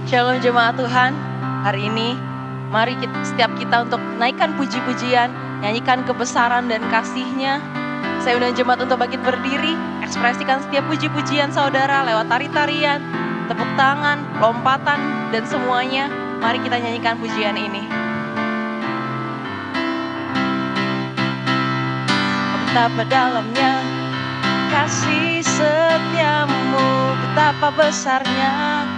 Shalom jemaat Tuhan, hari ini mari setiap kita untuk naikkan puji-pujian, nyanyikan kebesaran dan kasih-Nya. Saya undang jemaat untuk bangkit berdiri, ekspresikan setiap puji-pujian saudara lewat tari-tarian, tepuk tangan, lompatan, dan semuanya. Mari kita nyanyikan pujian ini. Betapa dalamnya kasih setiamu, betapa besarnya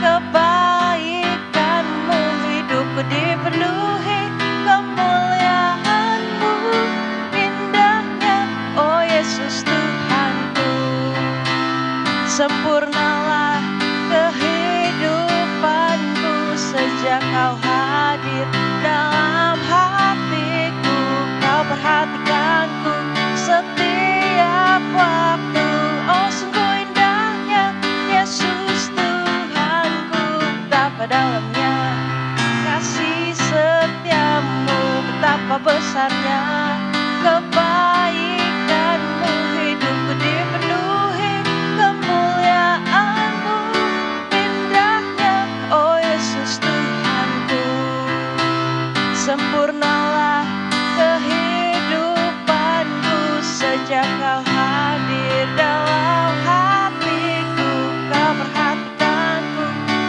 kebaikanmu, hidupku dipenuhi kemuliaanmu, indahnya, oh Yesus Tuhanku. Sempurnalah kehidupanku sejak kau hadir dalam hatiku, kau perhatikanku setiap waktu, oh sungguh indahnya Yesus Tuhanku. Betapa dalamnya kasih setiamu, betapa besarnya kebaikanmu, hidupku dipenuhi kemuliaanmu, indahnya, oh Yesus Tuhanku. Sempurnalah kehidupanku sejak kau hadir dalam hatiku, kau perhatikanku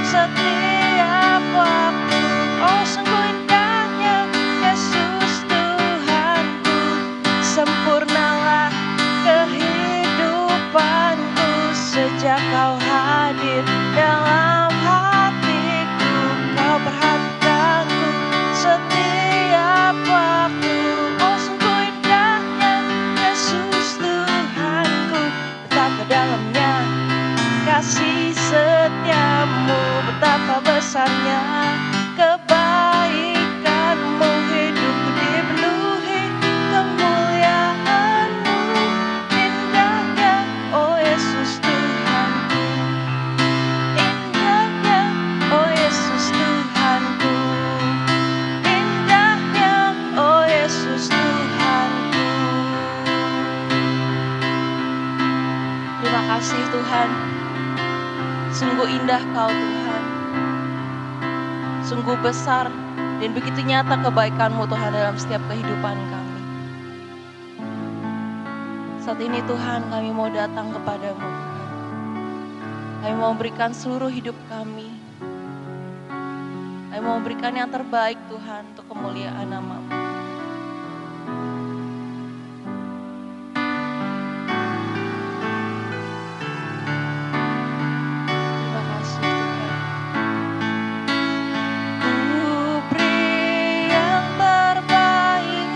setiap waktu, oh sungguh indahnya Yesus Tuhanku. Sempurnalah kehidupanku sejak kau hadir dalam hatiku, kau perhatikanku setiap waktu, oh sungguh indahnya Yesus Tuhanku. Betapa dalamnya kasih setiamu, betapa besarnya kebaikanmu, hidupku dipenuhi kemuliaanmu, indahnya, oh Yesus Tuhanku. Indahnya, oh Yesus Tuhanku. Indahnya, oh Yesus Tuhanku. Terima kasih Tuhan. Sungguh indah Kau Tuhan. Sungguh besar dan begitu nyata kebaikan-Mu Tuhan dalam setiap kehidupan kami. Saat ini Tuhan kami mau datang kepadamu Tuhan. Kami mau berikan seluruh hidup kami. Kami mau berikan yang terbaik Tuhan untuk kemuliaan nama-Mu. Terima kasih Tuhan. Ku beri yang terbaik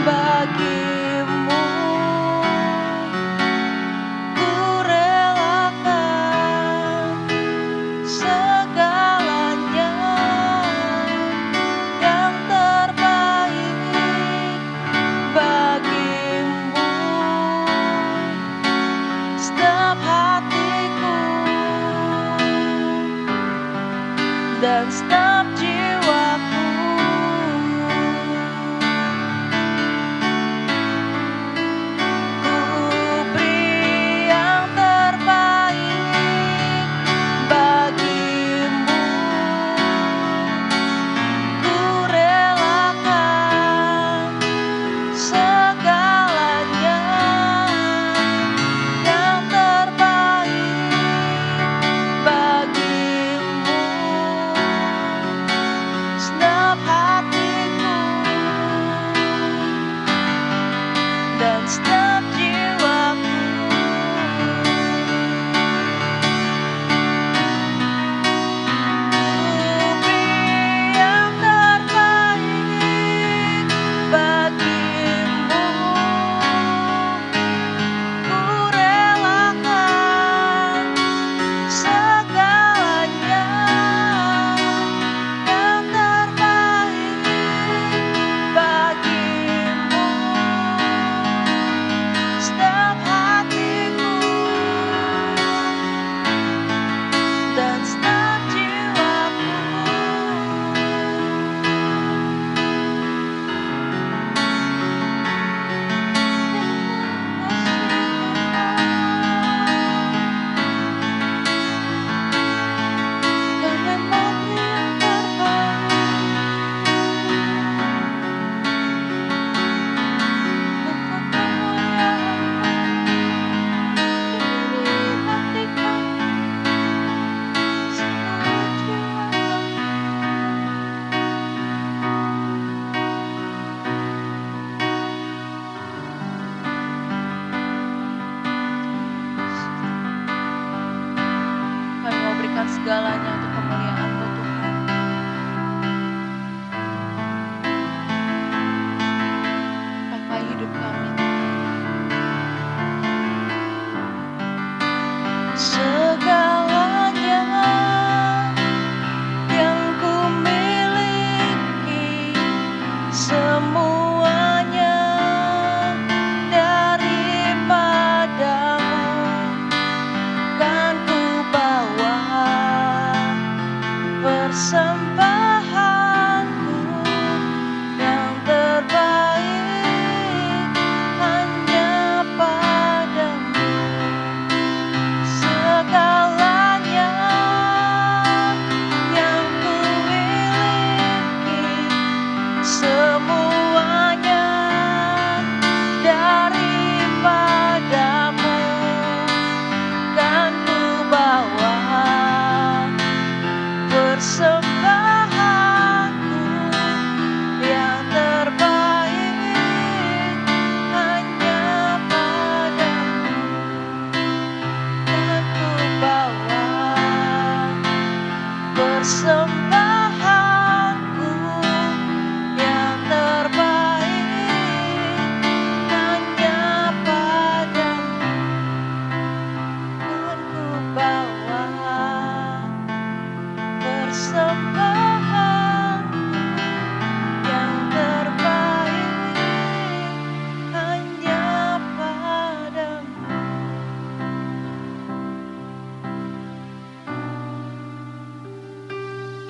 bagimu. Ku relakan segalanya, yang terbaik bagimu. Setiap hatiku dan setiap jiwaku,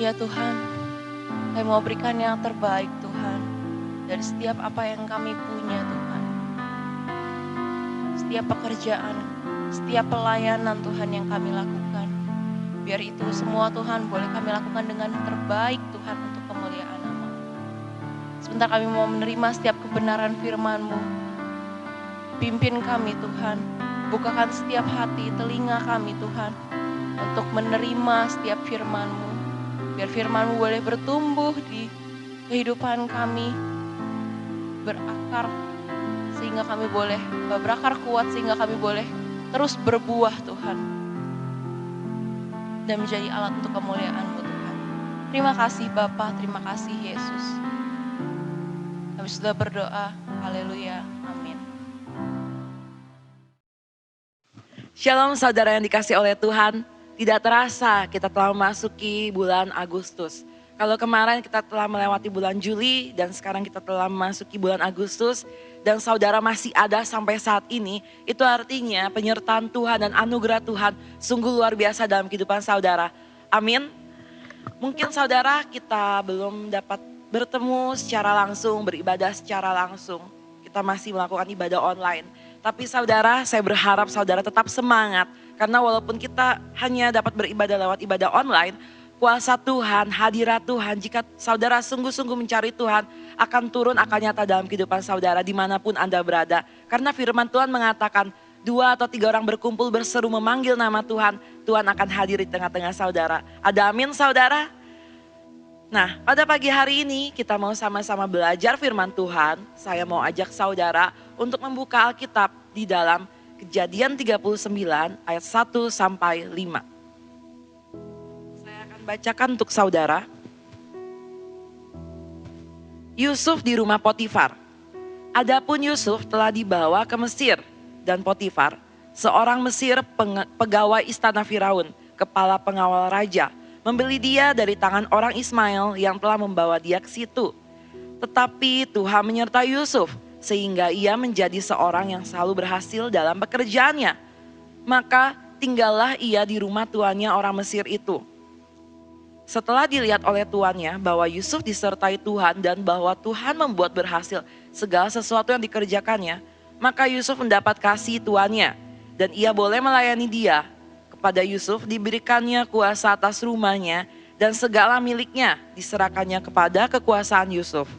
Ya Tuhan, kami mau berikan yang terbaik Tuhan, dari setiap apa yang kami punya Tuhan. Setiap pekerjaan, setiap pelayanan Tuhan yang kami lakukan. Biar itu semua Tuhan boleh kami lakukan dengan terbaik Tuhan untuk kemuliaan nama. Sebentar kami mau menerima setiap kebenaran firman-Mu. Pimpin kami Tuhan, bukakan setiap hati, telinga kami Tuhan, untuk menerima setiap firman-Mu. Biar firman-Mu boleh bertumbuh di kehidupan kami, berakar sehingga kami boleh berakar kuat, sehingga kami boleh terus berbuah Tuhan, dan menjadi alat untuk kemuliaan-Mu Tuhan. Terima kasih Bapa, terima kasih Yesus. Kami sudah berdoa, haleluya, amin. Shalom saudara yang dikasih oleh Tuhan. Tidak terasa kita telah memasuki bulan Agustus. Kalau kemarin kita telah melewati bulan Juli dan sekarang kita telah memasuki bulan Agustus dan saudara masih ada sampai saat ini, itu artinya penyertaan Tuhan dan anugerah Tuhan sungguh luar biasa dalam kehidupan saudara. Amin. Mungkin saudara kita belum dapat bertemu secara langsung, beribadah secara langsung. Kita masih melakukan ibadah online. Tapi saudara, saya berharap saudara tetap semangat. Karena walaupun kita hanya dapat beribadah lewat ibadah online, kuasa Tuhan, hadirat Tuhan, jika saudara sungguh-sungguh mencari Tuhan, akan turun, akan nyata dalam kehidupan saudara dimanapun Anda berada. Karena firman Tuhan mengatakan, 2 atau 3 orang berkumpul berseru memanggil nama Tuhan, Tuhan akan hadir di tengah-tengah saudara. Ada amin saudara? Nah, pada pagi hari ini kita mau sama-sama belajar firman Tuhan. Saya mau ajak saudara untuk membuka Alkitab di dalam Kejadian 39 ayat 1 sampai 5. Saya akan bacakan untuk saudara. Yusuf di rumah Potifar. Adapun Yusuf telah dibawa ke Mesir dan Potifar, seorang Mesir pegawai istana Firaun, kepala pengawal raja, membeli dia dari tangan orang Ismail yang telah membawa dia ke situ. Tetapi Tuhan menyertai Yusuf sehingga ia menjadi seorang yang selalu berhasil dalam pekerjaannya. Maka tinggallah ia di rumah tuannya orang Mesir itu. Setelah dilihat oleh tuannya bahwa Yusuf disertai Tuhan dan bahwa Tuhan membuat berhasil segala sesuatu yang dikerjakannya, maka Yusuf mendapat kasih tuannya dan ia boleh melayani dia. Kepada Yusuf diberikannya kuasa atas rumahnya dan segala miliknya diserahkannya kepada kekuasaan Yusuf.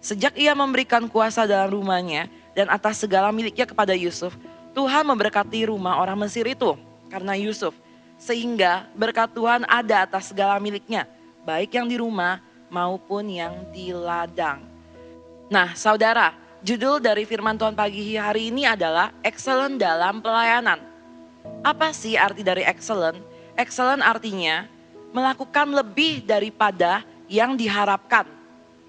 Sejak ia memberikan kuasa dalam rumahnya dan atas segala miliknya kepada Yusuf, Tuhan memberkati rumah orang Mesir itu karena Yusuf. Sehingga berkat Tuhan ada atas segala miliknya, baik yang di rumah maupun yang di ladang. Nah saudara, judul dari firman Tuhan pagi hari ini adalah Excellent dalam Pelayanan. Apa sih arti dari excellent? Excellent artinya melakukan lebih daripada yang diharapkan.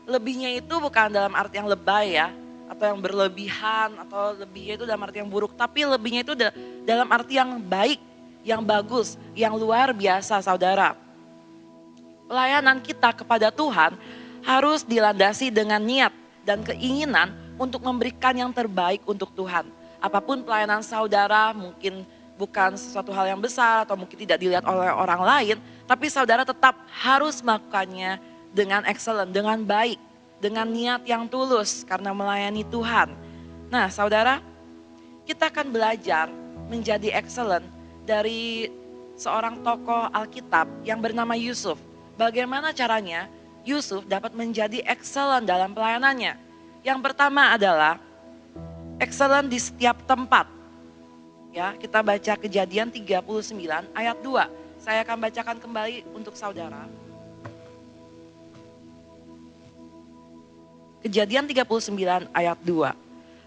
Lebihnya itu bukan dalam arti yang lebay ya, atau yang berlebihan, atau lebihnya itu dalam arti yang buruk. Tapi lebihnya itu dalam arti yang baik, yang bagus, yang luar biasa saudara. Pelayanan kita kepada Tuhan harus dilandasi dengan niat dan keinginan untuk memberikan yang terbaik untuk Tuhan. Apapun pelayanan saudara, mungkin bukan sesuatu hal yang besar atau mungkin tidak dilihat oleh orang lain, tapi saudara tetap harus melakukannya dengan excellent, dengan baik, dengan niat yang tulus karena melayani Tuhan. Nah saudara, kita akan belajar menjadi excellent dari seorang tokoh Alkitab yang bernama Yusuf. Bagaimana caranya Yusuf dapat menjadi excellent dalam pelayanannya? Yang pertama adalah excellent di setiap tempat. Ya, kita baca Kejadian 39 ayat 2. Saya akan bacakan kembali untuk saudara. Kejadian 39 ayat 2.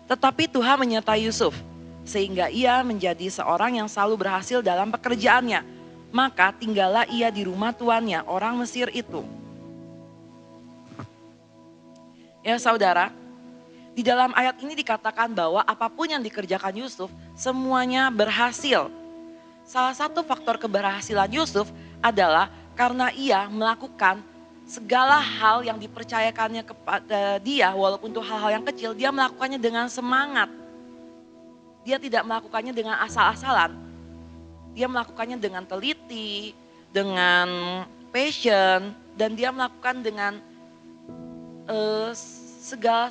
Tetapi Tuhan menyertai Yusuf, sehingga ia menjadi seorang yang selalu berhasil dalam pekerjaannya. Maka tinggallah ia di rumah tuannya, orang Mesir itu. Ya saudara, di dalam ayat ini dikatakan bahwa apapun yang dikerjakan Yusuf, semuanya berhasil. Salah satu faktor keberhasilan Yusuf adalah karena ia melakukan segala hal yang dipercayakannya kepada dia, walaupun itu hal-hal yang kecil, dia melakukannya dengan semangat. Dia tidak melakukannya dengan asal-asalan. Dia melakukannya dengan teliti, dengan passion, dan dia melakukan dengan segala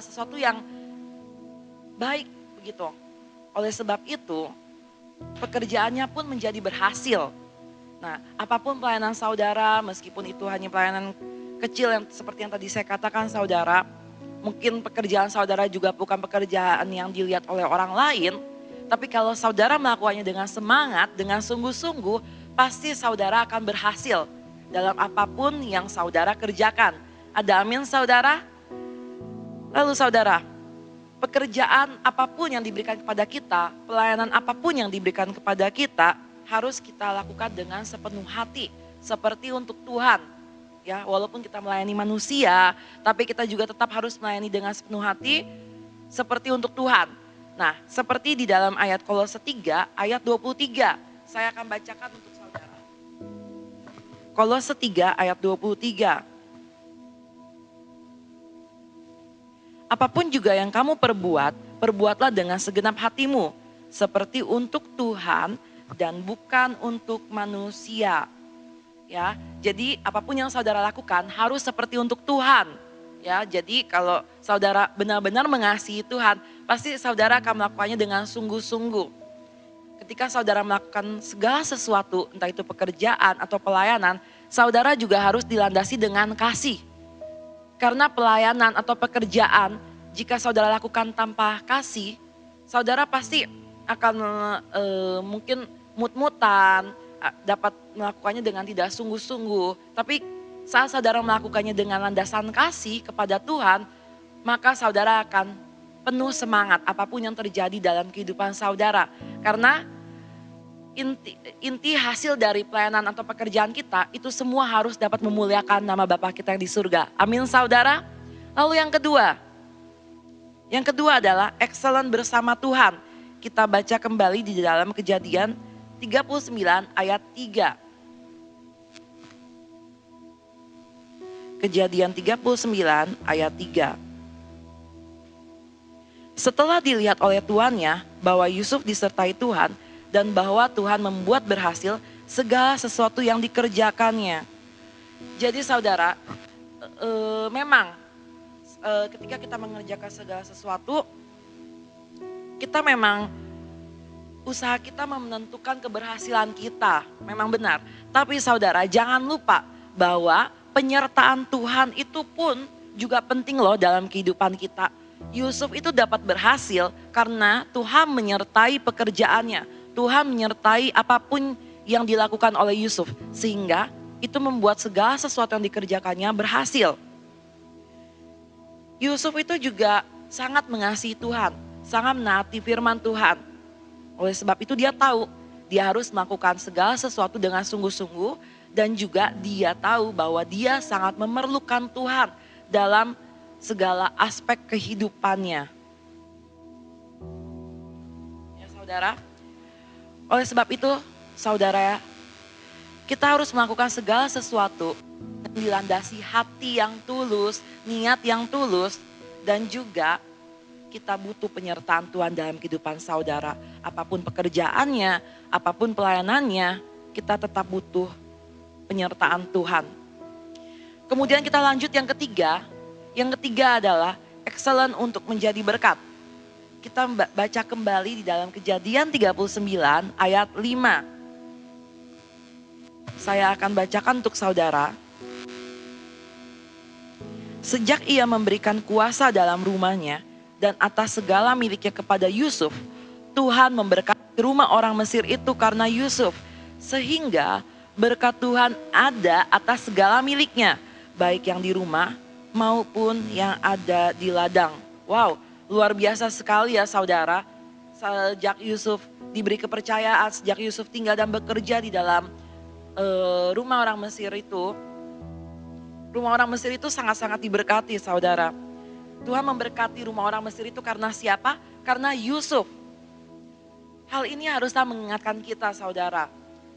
sesuatu yang baik begitu. Oleh sebab itu, pekerjaannya pun menjadi berhasil. Nah, apapun pelayanan saudara, meskipun itu hanya pelayanan kecil yang seperti yang tadi saya katakan saudara, mungkin pekerjaan saudara juga bukan pekerjaan yang dilihat oleh orang lain, tapi kalau saudara melakukannya dengan semangat, dengan sungguh-sungguh, pasti saudara akan berhasil dalam apapun yang saudara kerjakan. Ada amin saudara? Lalu saudara, pekerjaan apapun yang diberikan kepada kita, pelayanan apapun yang diberikan kepada kita, harus kita lakukan dengan sepenuh hati, seperti untuk Tuhan. Ya, walaupun kita melayani manusia, tapi kita juga tetap harus melayani dengan sepenuh hati, seperti untuk Tuhan. Nah, seperti di dalam ayat Kolose 3, ayat 23, saya akan bacakan untuk saudara. Kolose 3, ayat 23. Apapun juga yang kamu perbuat, perbuatlah dengan segenap hatimu, seperti untuk Tuhan dan bukan untuk manusia. Ya, jadi apapun yang saudara lakukan harus seperti untuk Tuhan. Ya, jadi kalau saudara benar-benar mengasihi Tuhan, pasti saudara akan melakukannya dengan sungguh-sungguh. Ketika saudara melakukan segala sesuatu, entah itu pekerjaan atau pelayanan, saudara juga harus dilandasi dengan kasih. Karena pelayanan atau pekerjaan, jika saudara lakukan tanpa kasih, saudara pasti akan mungkin mut-mutan, dapat melakukannya dengan tidak sungguh-sungguh. Tapi saat saudara melakukannya dengan landasan kasih kepada Tuhan, maka saudara akan penuh semangat apapun yang terjadi dalam kehidupan saudara. Karena inti hasil dari pelayanan atau pekerjaan kita itu semua harus dapat memuliakan nama Bapa kita yang di surga. Amin saudara. Lalu yang kedua adalah excellent bersama Tuhan. Kita baca kembali di dalam Kejadian 39 ayat 3. Kejadian 39 ayat 3. Setelah dilihat oleh tuannya bahwa Yusuf disertai Tuhan, dan bahwa Tuhan membuat berhasil segala sesuatu yang dikerjakannya. Jadi saudara, memang ketika kita mengerjakan segala sesuatu, kita memang usaha kita menentukan keberhasilan kita, memang benar. Tapi saudara, jangan lupa bahwa penyertaan Tuhan itu pun juga penting loh dalam kehidupan kita. Yusuf itu dapat berhasil karena Tuhan menyertai pekerjaannya. Tuhan menyertai apapun yang dilakukan oleh Yusuf, sehingga itu membuat segala sesuatu yang dikerjakannya berhasil. Yusuf itu juga sangat mengasihi Tuhan, sangat menaati firman Tuhan. Oleh sebab itu dia tahu, dia harus melakukan segala sesuatu dengan sungguh-sungguh, dan juga dia tahu bahwa dia sangat memerlukan Tuhan dalam segala aspek kehidupannya. Ya saudara. Oleh sebab itu, saudara, kita harus melakukan segala sesuatu yang dilandasi hati yang tulus, niat yang tulus, dan juga kita butuh penyertaan Tuhan dalam kehidupan saudara. Apapun pekerjaannya, apapun pelayanannya, kita tetap butuh penyertaan Tuhan. Kemudian kita lanjut yang ketiga. Yang ketiga adalah excellent untuk menjadi berkat. Kita baca kembali di dalam Kejadian 39 ayat 5. Saya akan bacakan untuk saudara. Sejak ia memberikan kuasa dalam rumahnya dan atas segala miliknya kepada Yusuf, Tuhan memberkati rumah orang Mesir itu karena Yusuf. Sehingga berkat Tuhan ada atas segala miliknya, baik yang di rumah maupun yang ada di ladang. Wow. Luar biasa sekali ya saudara, sejak Yusuf diberi kepercayaan, sejak Yusuf tinggal dan bekerja di dalam rumah orang Mesir itu sangat-sangat diberkati saudara. Tuhan memberkati rumah orang Mesir itu karena siapa? Karena Yusuf. Hal ini haruslah mengingatkan kita saudara,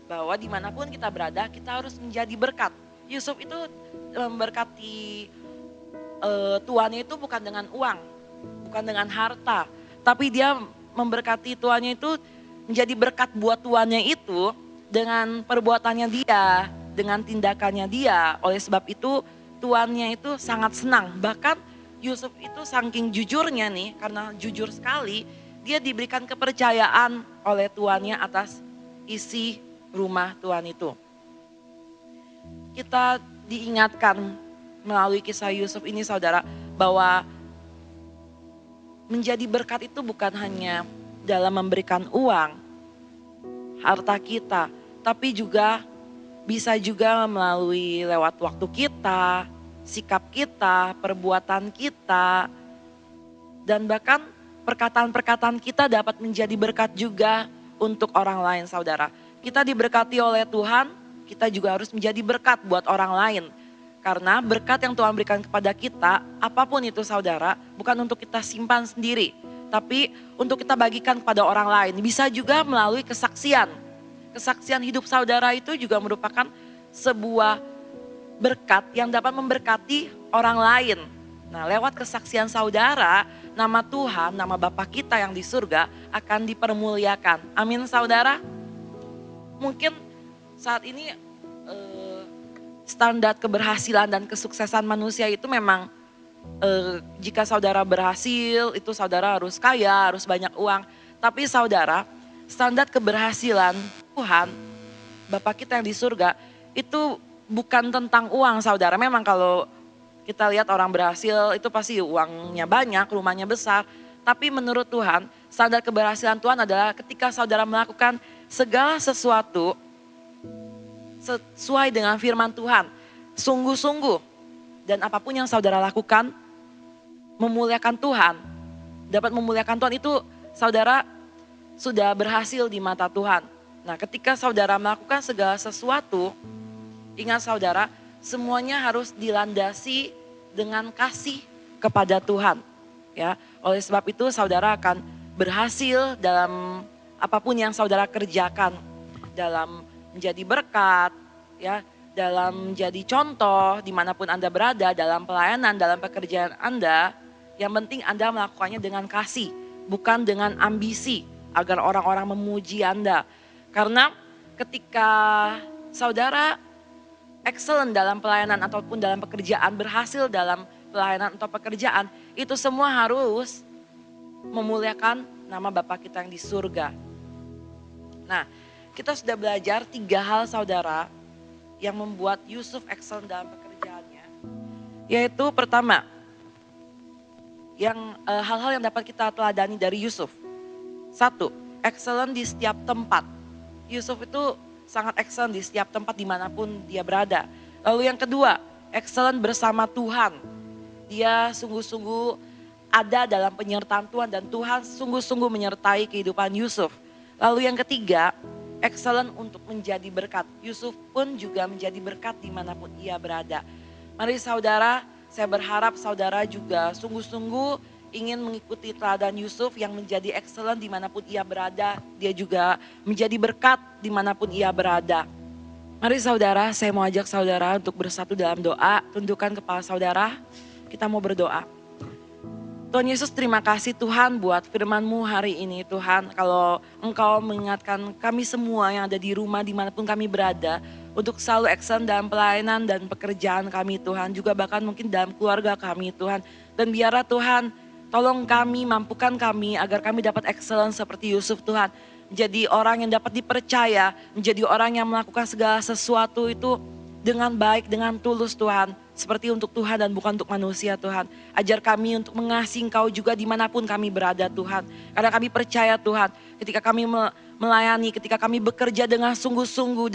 bahwa dimanapun kita berada kita harus menjadi berkat. Yusuf itu memberkati tuannya itu bukan dengan uang, bukan dengan harta, tapi dia memberkati tuannya itu menjadi berkat buat tuannya itu dengan perbuatannya dia, dengan tindakannya dia. Oleh sebab itu tuannya itu sangat senang. Bahkan Yusuf itu saking jujurnya nih, karena jujur sekali, dia diberikan kepercayaan oleh tuannya atas isi rumah tuan itu. Kita diingatkan melalui kisah Yusuf ini saudara, bahwa menjadi berkat itu bukan hanya dalam memberikan uang, harta kita, tapi juga bisa juga melalui lewat waktu kita, sikap kita, perbuatan kita, dan bahkan perkataan-perkataan kita dapat menjadi berkat juga untuk orang lain saudara. Kita diberkati oleh Tuhan, kita juga harus menjadi berkat buat orang lain. Karena berkat yang Tuhan berikan kepada kita, apapun itu saudara, bukan untuk kita simpan sendiri, tapi untuk kita bagikan kepada orang lain. Bisa juga melalui kesaksian. Kesaksian hidup saudara itu juga merupakan sebuah berkat yang dapat memberkati orang lain. Nah, lewat kesaksian saudara, nama Tuhan, nama Bapa kita yang di surga akan dipermuliakan. Amin saudara. Mungkin saat ini standar keberhasilan dan kesuksesan manusia itu memang jika saudara berhasil itu saudara harus kaya, harus banyak uang. Tapi saudara, standar keberhasilan Tuhan, Bapa kita yang di surga itu bukan tentang uang saudara. Memang kalau kita lihat orang berhasil itu pasti uangnya banyak, rumahnya besar. Tapi menurut Tuhan, standar keberhasilan Tuhan adalah ketika saudara melakukan segala sesuatu sesuai dengan firman Tuhan, sungguh-sungguh. Dan apapun yang saudara lakukan, memuliakan Tuhan, dapat memuliakan Tuhan itu saudara sudah berhasil di mata Tuhan. Nah, ketika saudara melakukan segala sesuatu, ingat saudara, semuanya harus dilandasi dengan kasih kepada Tuhan. Ya, oleh sebab itu saudara akan berhasil dalam apapun yang saudara kerjakan, dalam menjadi berkat, ya, dalam menjadi contoh dimanapun Anda berada, dalam pelayanan, dalam pekerjaan Anda. Yang penting Anda melakukannya dengan kasih, bukan dengan ambisi agar orang-orang memuji Anda. Karena ketika saudara excellent dalam pelayanan ataupun dalam pekerjaan, berhasil dalam pelayanan atau pekerjaan, itu semua harus memuliakan nama Bapa kita yang di surga. Nah, kita sudah belajar 3 hal saudara yang membuat Yusuf excellent dalam pekerjaannya. Yaitu pertama, hal-hal yang dapat kita teladani dari Yusuf. 1, excellent di setiap tempat. Yusuf itu sangat excellent di setiap tempat dimanapun dia berada. Lalu yang kedua, excellent bersama Tuhan. Dia sungguh-sungguh ada dalam penyertaan Tuhan dan Tuhan sungguh-sungguh menyertai kehidupan Yusuf. Lalu yang ketiga, excellent untuk menjadi berkat. Yusuf pun juga menjadi berkat dimanapun ia berada. Mari saudara, saya berharap saudara juga sungguh-sungguh ingin mengikuti teladan Yusuf yang menjadi excellent dimanapun ia berada. Dia juga menjadi berkat dimanapun ia berada. Mari saudara, saya mau ajak saudara untuk bersatu dalam doa. Tundukkan kepala saudara, kita mau berdoa. Tuhan Yesus, terima kasih Tuhan buat firman-Mu hari ini Tuhan. Kalau Engkau mengingatkan kami semua yang ada di rumah dimanapun kami berada, untuk selalu excellent dalam pelayanan dan pekerjaan kami Tuhan. Juga bahkan mungkin dalam keluarga kami Tuhan. Dan biarlah Tuhan, tolong kami, mampukan kami agar kami dapat excellent seperti Yusuf Tuhan. Menjadi orang yang dapat dipercaya, menjadi orang yang melakukan segala sesuatu itu dengan baik, dengan tulus Tuhan. Seperti untuk Tuhan dan bukan untuk manusia Tuhan. Ajar kami untuk mengasihi Engkau juga dimanapun kami berada Tuhan. Karena kami percaya Tuhan, ketika kami melayani, ketika kami bekerja dengan sungguh-sungguh,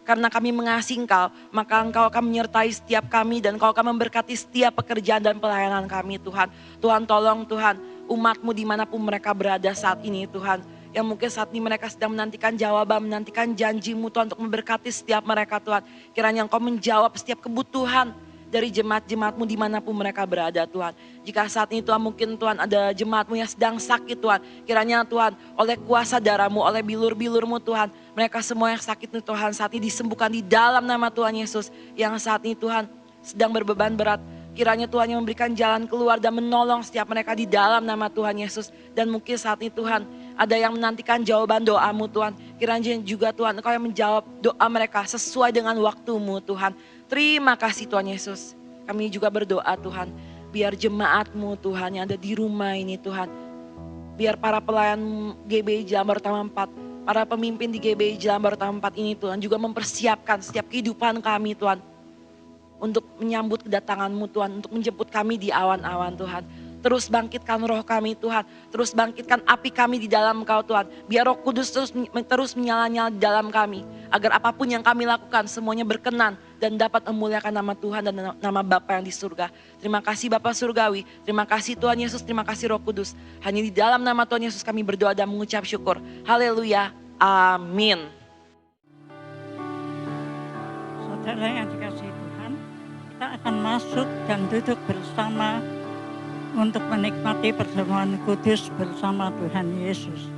karena kami mengasihi Engkau, maka Engkau akan menyertai setiap kami dan Engkau akan memberkati setiap pekerjaan dan pelayanan kami Tuhan. Tuhan tolong Tuhan, umat-Mu dimanapun mereka berada saat ini Tuhan. Yang mungkin saat ini mereka sedang menantikan jawaban, menantikan janji-Mu Tuhan untuk memberkati setiap mereka Tuhan. Kiranya Engkau menjawab setiap kebutuhan dari jemaat-jemaat-Mu dimanapun mereka berada Tuhan. Jika saat ini Tuhan mungkin Tuhan ada jemaat-Mu yang sedang sakit Tuhan. Kiranya Tuhan oleh kuasa darah-Mu, oleh bilur-bilur-Mu Tuhan. Mereka semua yang sakit nih Tuhan saat ini disembuhkan di dalam nama Tuhan Yesus. Yang saat ini Tuhan sedang berbeban berat. Kiranya Tuhan yang memberikan jalan keluar dan menolong setiap mereka di dalam nama Tuhan Yesus. Dan mungkin saat ini Tuhan Ada yang menantikan jawaban doamu Tuhan. Kiranya juga Tuhan Engkau yang menjawab doa mereka sesuai dengan waktumu Tuhan. Terima kasih Tuhan Yesus. Kami juga berdoa Tuhan. Biar jemaatmu Tuhan yang ada di rumah ini Tuhan. Biar para pelayan GBI Jalan Baru Taman 4. Para pemimpin di GBI Jalan Baru Taman 4 ini Tuhan. Juga mempersiapkan setiap kehidupan kami Tuhan. Untuk menyambut kedatangan-Mu Tuhan, untuk menjemput kami di awan-awan Tuhan. Terus bangkitkan roh kami Tuhan, terus bangkitkan api kami di dalam Engkau Tuhan. Biar Roh Kudus terus menyala-nyala di dalam kami. Agar apapun yang kami lakukan semuanya berkenan dan dapat memuliakan nama Tuhan dan nama Bapa yang di surga. Terima kasih Bapa Surgawi, terima kasih Tuhan Yesus, terima kasih Roh Kudus. Hanya di dalam nama Tuhan Yesus kami berdoa dan mengucap syukur. Haleluya, amin. Saudara yang dikasihi Tuhan, kita akan masuk dan duduk bersama untuk menikmati perjamuan kudus bersama Tuhan Yesus.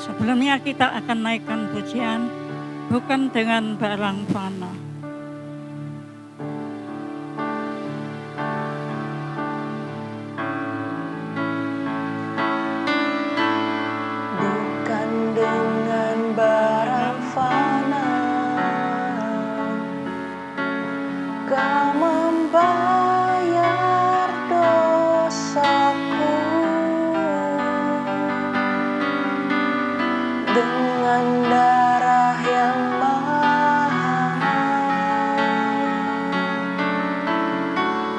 Sebelumnya kita akan naikkan pujian bukan dengan barang fana. Bukan dengan barang fana, Kau membayar dosaku dengan darah yang mahal.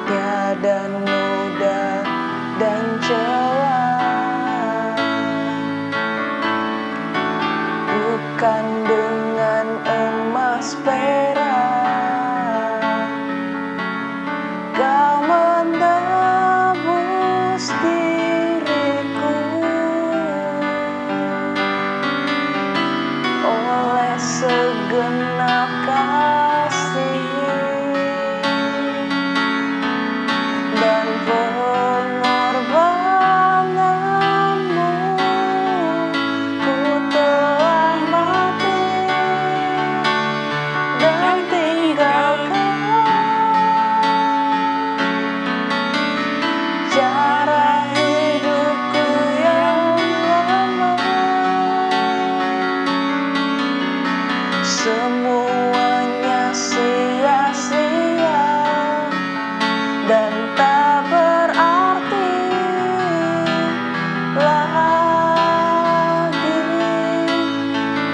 Tiada noda dan celah, bukan dengan emas perak, Kau menebus diriku. Oleh segenap kasih dan pengorbananmu, ku telah mati dan tinggalkan cara hidupku yang lama. Semuanya sia-sia dan tak berarti lagi.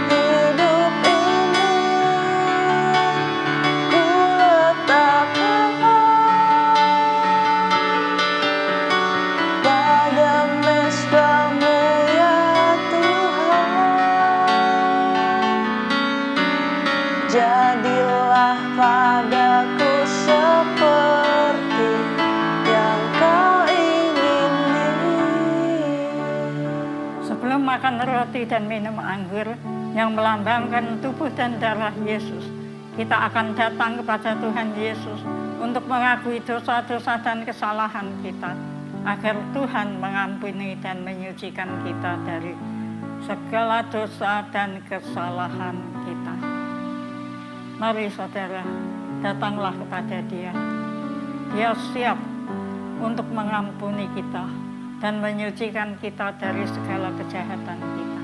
Hidup ini ku letakkan pada mezbah-Mu ya Tuhan. Jadilah padaku seperti yang Kau ingini. Sebelum makan roti dan minum anggur yang melambangkan tubuh dan darah Yesus, kita akan datang kepada Tuhan Yesus untuk mengakui dosa-dosa dan kesalahan kita, agar Tuhan mengampuni dan menyucikan kita dari segala dosa dan kesalahan kita. Mari saudara, datanglah kepada Dia. Dia siap untuk mengampuni kita dan menyucikan kita dari segala kejahatan kita.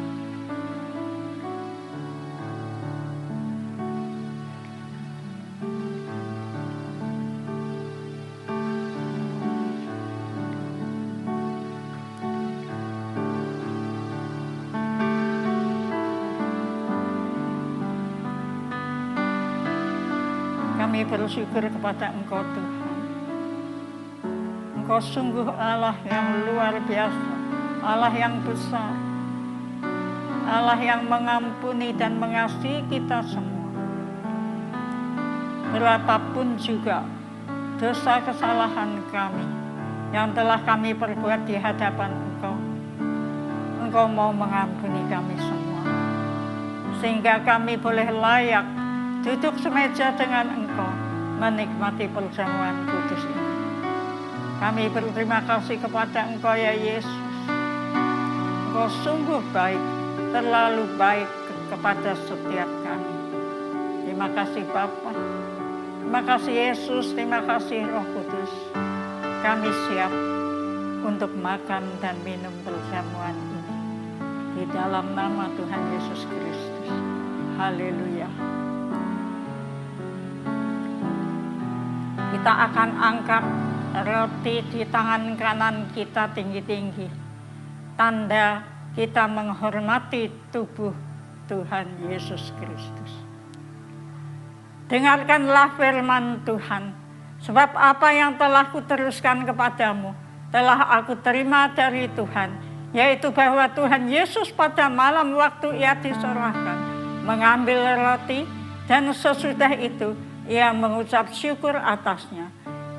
Kami bersyukur kepada Engkau Tuhan. Engkau sungguh Allah yang luar biasa, Allah yang besar, Allah yang mengampuni dan mengasihi kita semua. Berapapun juga dosa kesalahan kami yang telah kami perbuat di hadapan Engkau, Engkau mau mengampuni kami semua, sehingga kami boleh layak duduk semeja dengan Engkau, menikmati perjamuan kudus ini. Kami berterima kasih kepada Engkau ya Yesus. Engkau sungguh baik, terlalu baik kepada setiap kami. Terima kasih Bapa, terima kasih Yesus, terima kasih Roh Kudus. Kami siap untuk makan dan minum perjamuan ini. Di dalam nama Tuhan Yesus Kristus. Haleluya. Kita akan angkat roti di tangan kanan kita tinggi-tinggi. Tanda kita menghormati tubuh Tuhan Yesus Kristus. Dengarkanlah firman Tuhan. Sebab apa yang telah kuteruskan kepadamu, telah aku terima dari Tuhan. Yaitu bahwa Tuhan Yesus pada malam waktu ia diserahkan, mengambil roti dan sesudah itu ia mengucap syukur atasnya.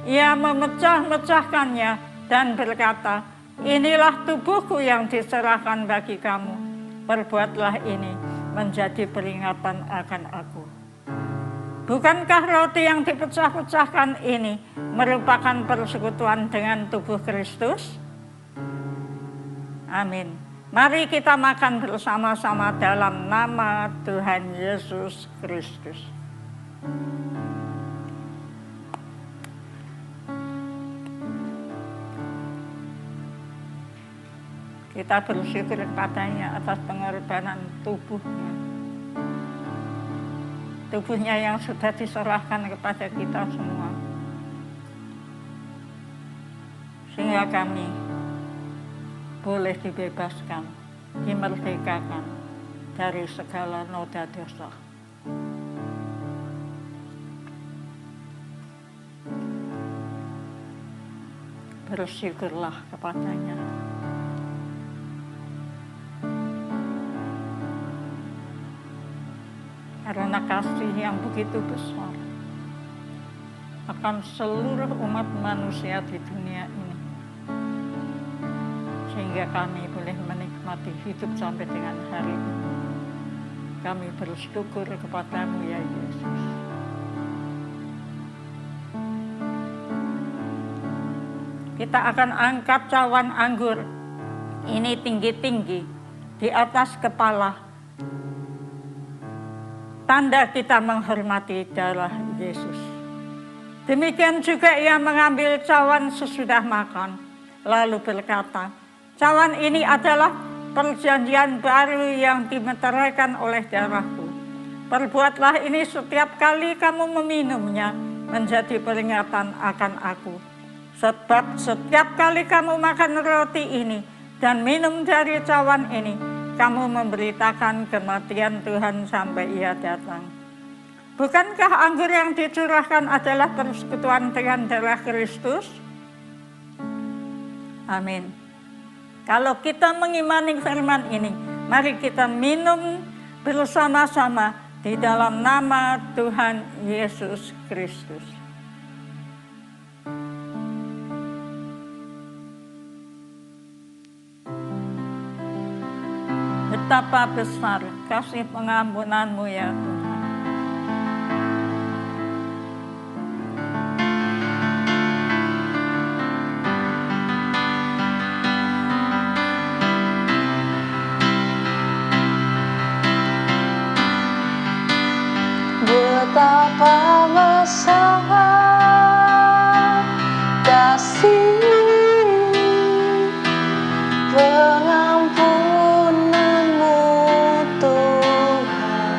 Ia memecah-mecahkannya dan berkata, inilah tubuhku yang diserahkan bagi kamu. Perbuatlah ini menjadi peringatan akan aku. Bukankah roti yang dipecah-pecahkan ini merupakan persekutuan dengan tubuh Kristus? Amin. Mari kita makan bersama-sama dalam nama Tuhan Yesus Kristus. Kita bersyukur kepadanya atas pengorbanan tubuhnya. Tubuhnya yang sudah diserahkan kepada kita semua. Sehingga kami boleh dibebaskan, dimerdekakan dari segala noda dosa. Bersyukurlah kepadanya. Karena kasih yang begitu besar akan seluruh umat manusia di dunia ini. Sehingga kami boleh menikmati hidup sampai dengan hari ini. Kami bersyukur kepadamu ya Yesus. Kita akan angkat cawan anggur ini tinggi-tinggi di atas kepala. Tanda kita menghormati darah Yesus. Demikian juga ia mengambil cawan sesudah makan, lalu berkata, cawan ini adalah perjanjian baru yang dimeteraikan oleh darahku. Perbuatlah ini setiap kali kamu meminumnya menjadi peringatan akan aku. Sebab setiap kali kamu makan roti ini dan minum dari cawan ini, kamu memberitakan kematian Tuhan sampai ia datang. Bukankah anggur yang dicurahkan adalah persekutuan dengan darah Kristus? Amin. Kalau kita mengimani firman ini, mari kita minum bersama-sama di dalam nama Tuhan Yesus Kristus. Betapa besar kasih pengampunanmu ya Tuhan. Betapa besar kasih pengampunanmu Tuhan,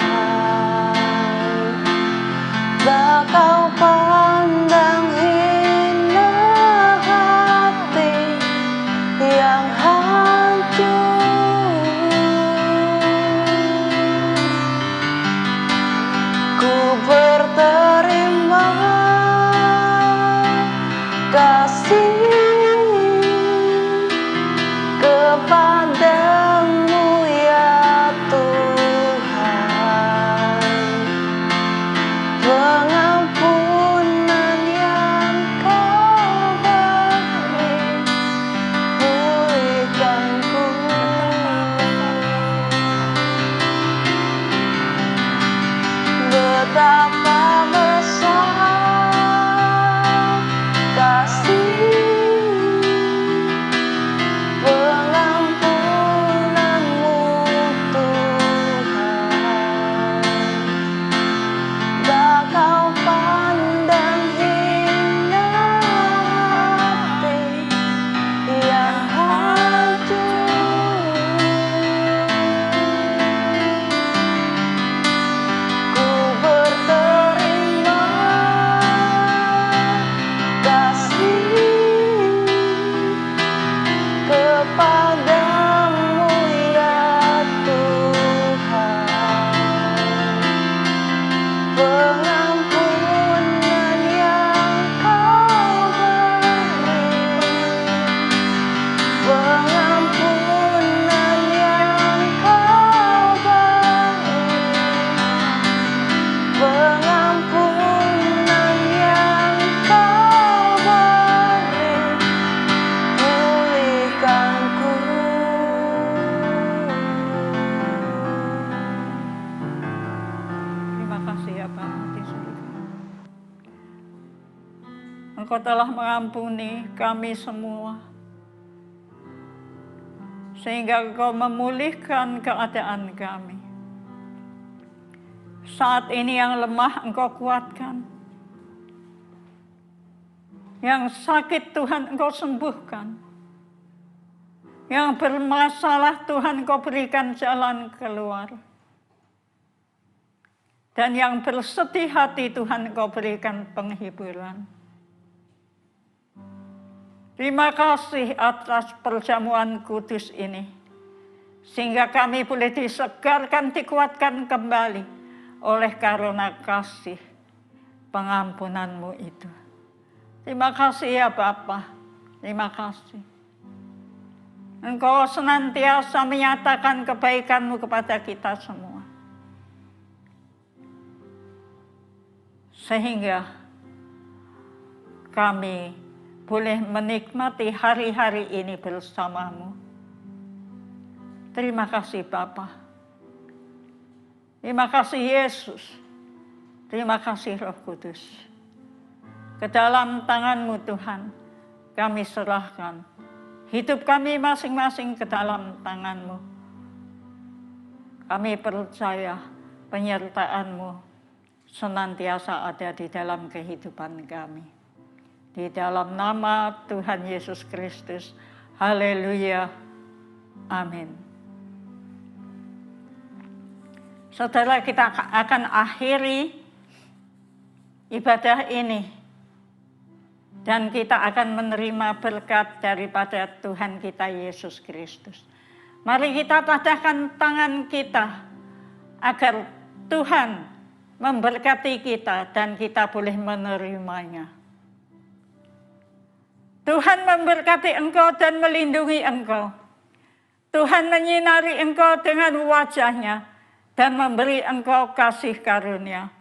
tak kau pandang hina hati yang hancur. Ku berterima kasih kepadamu ya Tuhan, pengampunan yang kau beri pulihkanku. Betapa besar kasih pengampunan kepadamu ya Tuhan, pengampunan yang Kau beri, pengampunan yang Kau beri, pengampunan yang Kau beri, pulihkanku. Terima kasih ya Bapa di surga. Engkau telah mengampuni kami semua, sehingga Engkau memulihkan keadaan kami. Saat ini yang lemah Engkau kuatkan, yang sakit Tuhan Engkau sembuhkan, yang bermasalah Tuhan Engkau berikan jalan keluar, dan yang bersedih hati Tuhan Engkau berikan penghiburan. Terima kasih atas perjamuan kudus ini, sehingga kami boleh disegarkan, dikuatkan kembali oleh karena kasih pengampunan-Mu itu. Terima kasih ya Bapa, terima kasih. Engkau senantiasa menyatakan kebaikan-Mu kepada kita semua, sehingga kami boleh menikmati hari-hari ini bersama-Mu. Terima kasih Bapa. Terima kasih Yesus. Terima kasih Roh Kudus. Ke dalam tangan-Mu Tuhan, kami serahkan hidup kami masing-masing ke dalam tangan-Mu. Kami percaya penyertaan-Mu senantiasa ada di dalam kehidupan kami. Di dalam nama Tuhan Yesus Kristus. Haleluya. Amin. Saudara, kita akan akhiri ibadah ini. Dan kita akan menerima berkat daripada Tuhan kita Yesus Kristus. Mari kita padahkan tangan kita agar Tuhan memberkati kita dan kita boleh menerimanya. Tuhan memberkati engkau dan melindungi engkau. Tuhan menyinari engkau dengan wajah-Nya dan memberi engkau kasih karunia.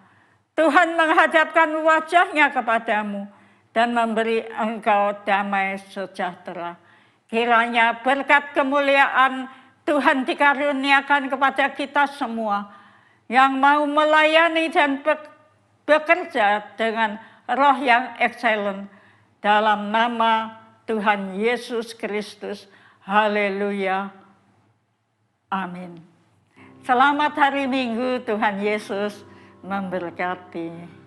Tuhan menghadapkan wajah-Nya kepadamu dan memberi engkau damai sejahtera. Kiranya berkat kemuliaan Tuhan dikaruniakan kepada kita semua yang mau melayani dan bekerja dengan roh yang excellent. Dalam nama Tuhan Yesus Kristus. Haleluya. Amin. Selamat hari Minggu, Tuhan Yesus memberkati.